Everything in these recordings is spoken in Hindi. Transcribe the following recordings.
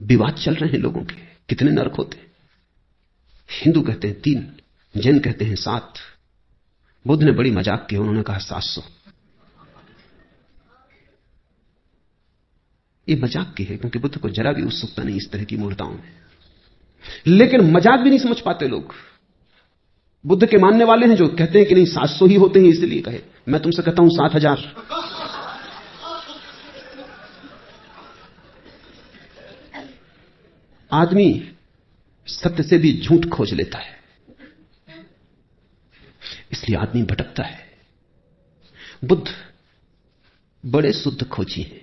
विवाद चल रहे हैं लोगों के, कितने नरक होते हैं। हिंदू कहते हैं 3, जैन कहते हैं 7। बुद्ध ने बड़ी मजाक की, उन्होंने कहा 700। ये मजाक की है, क्योंकि बुद्ध को जरा भी उत्सुकता नहीं इस तरह की मूर्ताओं में। लेकिन मजाक भी नहीं समझ पाते लोग। बुद्ध के मानने वाले हैं जो कहते हैं कि नहीं 700 ही होते हैं, इसलिए कहे। मैं तुमसे कहता हूं 7000। आदमी सत्य से भी झूठ खोज लेता है, इसलिए आदमी भटकता है। बुद्ध बड़े शुद्ध खोजी हैं,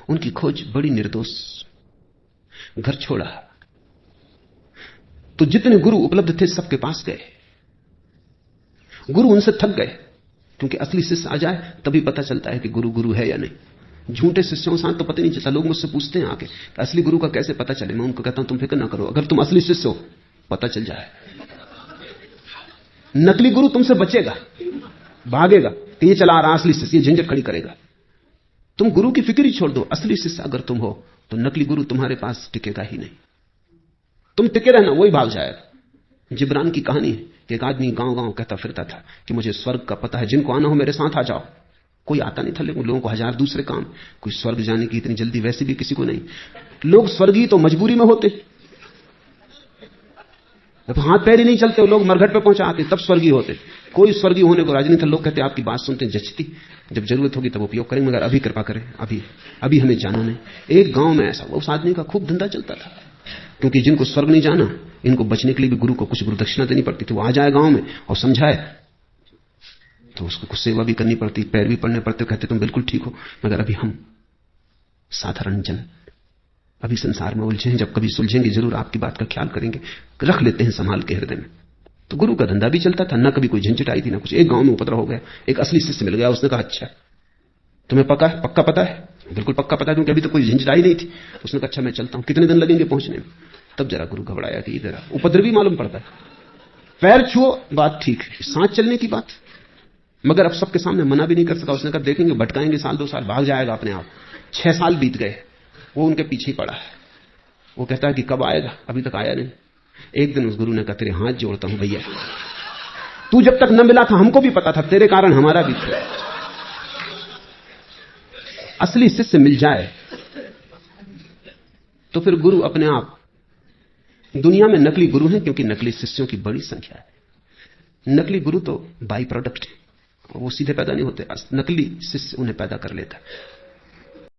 उनकी खोज बड़ी निर्दोष। घर छोड़ा तो जितने गुरु उपलब्ध थे सबके पास गए। गुरु उनसे थक गए, क्योंकि असली शिष्य आ जाए तभी पता चलता है कि गुरु गुरु है या नहीं। झूठे शिष्यों के साथ तो पता नहीं चलता। लोग मुझसे पूछते हैं आके असली गुरु का कैसे पता चले। मैं उनको कहता हूं तुम फिक्र ना करो, अगर तुम असली शिष्य हो पता चल जाए। नकली गुरु तुमसे बचेगा, भागेगा कि ये चला रहा असली शिष्य, ये झंझट खड़ी करेगा। तुम गुरु की फिक्र ही छोड़ दो। असली शिष्य अगर तुम हो तो नकली गुरु तुम्हारे पास टिकेगा ही नहीं। तुम टिके रहना, वही भाग जाएगा। जिब्रान की कहानी है कि एक आदमी गांव गांव कहता फिरता था कि मुझे स्वर्ग का पता है, जिनको आना हो मेरे साथ आ जाओ। कोई आता नहीं था, लेकिन लोगों को 1000 दूसरे काम। कोई स्वर्ग जाने की इतनी जल्दी वैसे भी किसी को नहीं। लोग स्वर्गीय तो मजबूरी में होते, जब हाथ पैर ही नहीं चलते लोग मरघट पे पहुंचाते तब स्वर्गीय होते। कोई स्वर्गीय होने को राजी नहीं था। लोग कहते आपकी बात सुनते जचती, जब जरूरत होगी तब उपयोग करेंगे, मगर अभी कृपा करें, अभी हमें जाना नहीं। एक गांव में ऐसा उस आदमी का खूब धंधा चलता था, क्योंकि जिनको स्वर्ग नहीं जाना इनको बचने के लिए भी गुरु को कुछ गुरु दक्षिणा देनी पड़ती थी। वो आ जाए गांव में और समझाए तो उसको कुछ सेवा भी करनी पड़ती, पैर भी पड़ने पड़ते। कहते तुम बिल्कुल ठीक हो, मगर अभी हम साधारण जन अभी संसार में उलझे हैं, जब कभी सुलझेंगे जरूर आपकी बात का ख्याल करेंगे, रख लेते हैं संभाल के हृदय में। तो गुरु का धंधा भी चलता था, ना कभी कोई झंझट आई थी ना कुछ। एक गांव में उपद्रव हो गया, एक असली शिष्य मिल गया। उसने कहा अच्छा तुम्हें पक्का पता है? बिल्कुल पक्का पता है, क्योंकि अभी तो कोई झंझट आई नहीं थी। उसने कहा अच्छा मैं चलता हूं, कितने दिन लगेंगे पहुंचने में? तब जरा गुरु घबराया कि इधर उपद्रवी मालूम पड़ता है। पैर छुओ बात ठीक है, सांस चलने की बात, मगर अब सबके सामने मना भी नहीं कर सका। उसने कहा देखेंगे भटकाएंगे, 1-2 साल भाग जाएगा अपने आप। 6 साल बीत गए, वो उनके पीछे ही पड़ा है। वो कहता है कि कब आएगा, अभी तक आया नहीं। एक दिन उस गुरु ने कहा तेरे हाथ जोड़ता हूं भैया, तू जब तक न मिला था हमको भी पता था, तेरे कारण हमारा भी था। असली शिष्य मिल जाए तो फिर गुरु अपने आप। दुनिया में नकली गुरु हैं क्योंकि नकली शिष्यों की बड़ी संख्या है। नकली गुरु तो बाई प्रोडक्ट है, वो सीधे पैदा नहीं होते, नकली शिष्य उन्हें पैदा कर लेता है।